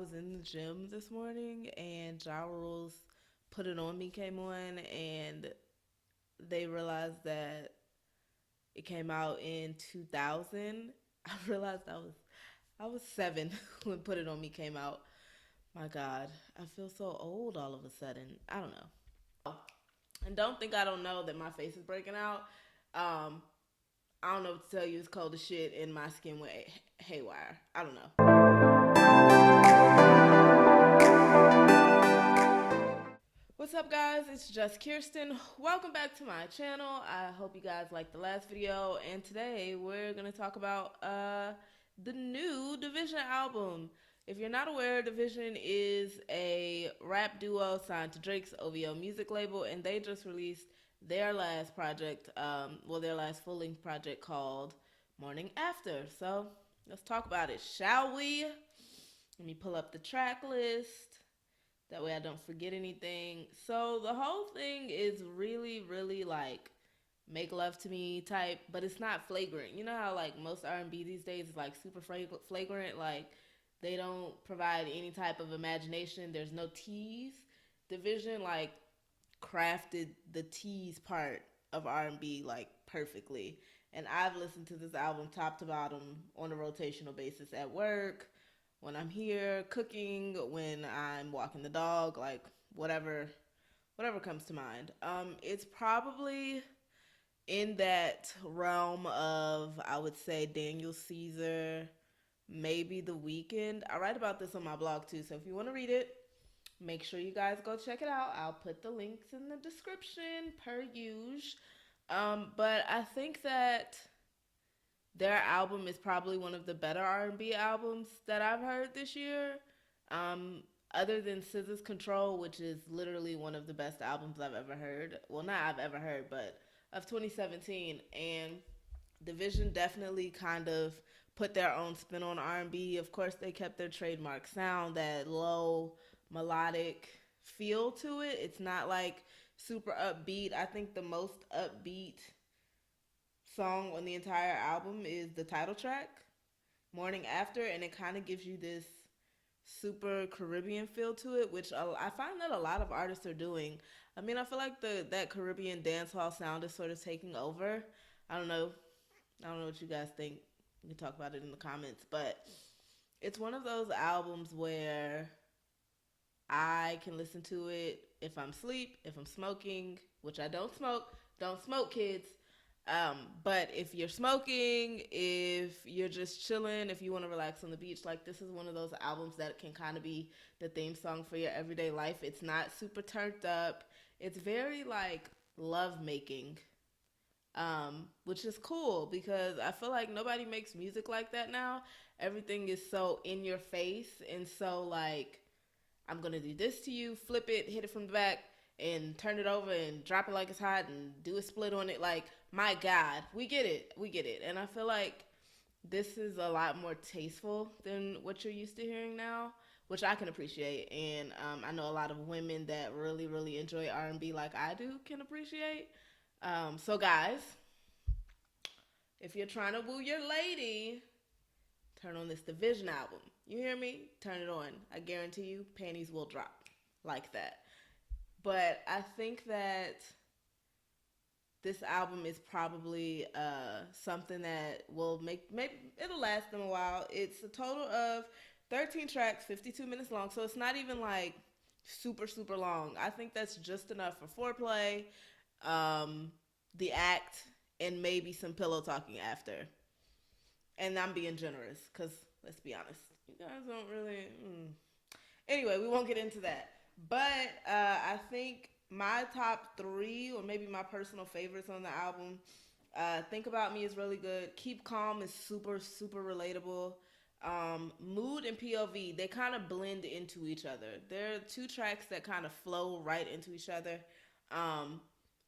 was in the gym this morning and Ja Rule's Put It On Me came on, and they realized that it came out in 2000. I realized I was 7 when Put It On Me came out. My God, I feel so old all of a sudden. I don't know. And don't think I don't know that my face is breaking out. Um, I don't know what to tell you. It's cold as shit, and my skin went haywire. I don't know. What's up, guys? It's JustKirstin. Welcome back to my channel. I hope you guys liked the last video, and today we're gonna talk about the new Division album. If you're not aware, Division is a rap duo signed to Drake's OVO music label, and they just released their last project, their last full-length project called Morning After. So let's talk about it, shall we? Let me pull up the track list. That way I don't forget anything. So the whole thing is really, really like make love to me type, but it's not flagrant. You know how like most R&B these days is like super flagrant, like they don't provide any type of imagination. There's no tease. Division like crafted the tease part of R&B like perfectly. And I've listened to this album top to bottom on a rotational basis at work, when I'm here cooking, when I'm walking the dog, like whatever comes to mind. It's probably in that realm of, I would say, Daniel Caesar, maybe The Weeknd. I write about this on my blog too, so if you want to read it, make sure you guys go check it out. I'll put the links in the description per usual. But I think that their album is probably one of the better R&B albums that I've heard this year. Um, Other than SZA's Control, which is literally one of the best albums I've ever heard. Well, not I've ever heard, but of 2017. And Division definitely kind of put their own spin on R&B. Of course, they kept their trademark sound, that low melodic feel to it. It's not like super upbeat. I think the most upbeat song on the entire album is the title track, Morning After, and it kind of gives you this super Caribbean feel to it, which I find that a lot of artists are doing. I mean, I feel like that Caribbean dancehall sound is sort of taking over. I don't know. I don't know what you guys think. You can talk about it in the comments, but it's one of those albums where I can listen to it if I'm asleep, if I'm smoking, which I don't smoke. Don't smoke, kids. But if you're smoking, if you're just chilling, if you want to relax on the beach, like this is one of those albums that can kind of be the theme song for your everyday life. It's not super turned up. It's very like love making, which is cool because I feel like nobody makes music like that now. Everything is so in your face and so like, I'm going to do this to you, flip it, hit it from the back, and turn it over and drop it like it's hot and do a split on it. Like, my God, we get it. We get it. And I feel like this is a lot more tasteful than what you're used to hearing now, which I can appreciate. And I know a lot of women that really, really enjoy R&B like I do can appreciate. So guys, if you're trying to woo your lady, turn on this Division album. You hear me? Turn it on. I guarantee you, panties will drop like that. But I think that this album is probably something that will maybe it'll last them a while. It's a total of 13 tracks, 52 minutes long, so it's not even like super, super long. I think that's just enough for foreplay, the act, and maybe some pillow talking after. And I'm being generous because, let's be honest, you guys don't really... Anyway, we won't get into that. But I think my top 3, or maybe my personal favorites on the album, Think About Me is really good. Keep Calm is super, super relatable. Mood and P.O.V, they kind of blend into each other. There are 2 tracks that kind of flow right into each other.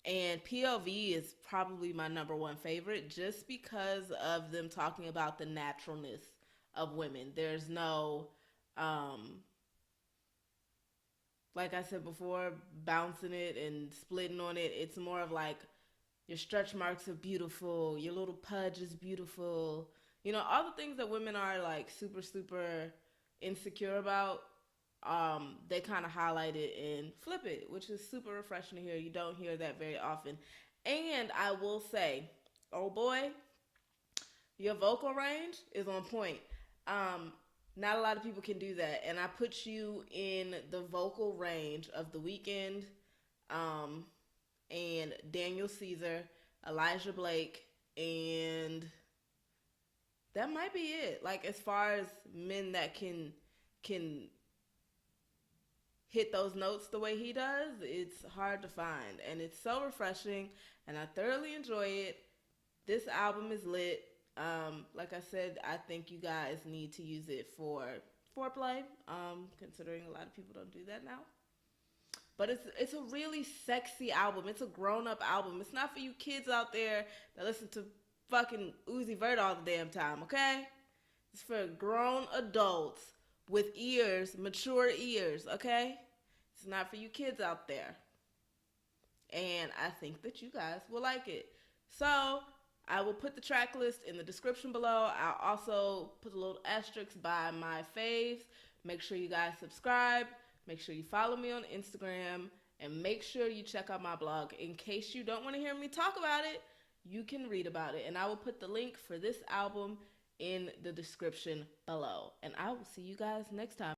And P.O.V is probably my number 1 favorite just because of them talking about the naturalness of women. There's no... like I said before, bouncing it and splitting on it. It's more of like, your stretch marks are beautiful, your little pudge is beautiful. You know, all the things that women are like super, super insecure about, they kind of highlight it and flip it, which is super refreshing to hear. You don't hear that very often. And I will say, oh boy, your vocal range is on point. Not a lot of people can do that, and I put you in the vocal range of The Weeknd, and Daniel Caesar, Elijah Blake, and that might be it. Like, as far as men that can hit those notes the way he does, it's hard to find, and it's so refreshing, and I thoroughly enjoy it. This album is lit. Like I said, I think you guys need to use it for foreplay, considering a lot of people don't do that now. But it's a really sexy album. It's a grown-up album. It's not for you kids out there that listen to fucking Uzi Vert all the damn time, okay? It's for grown adults with ears, mature ears, okay? It's not for you kids out there. And I think that you guys will like it. So I will put the track list in the description below. I'll also put a little asterisk by my faves. Make sure you guys subscribe. Make sure you follow me on Instagram. And make sure you check out my blog. In case you don't want to hear me talk about it, you can read about it. And I will put the link for this album in the description below. And I will see you guys next time.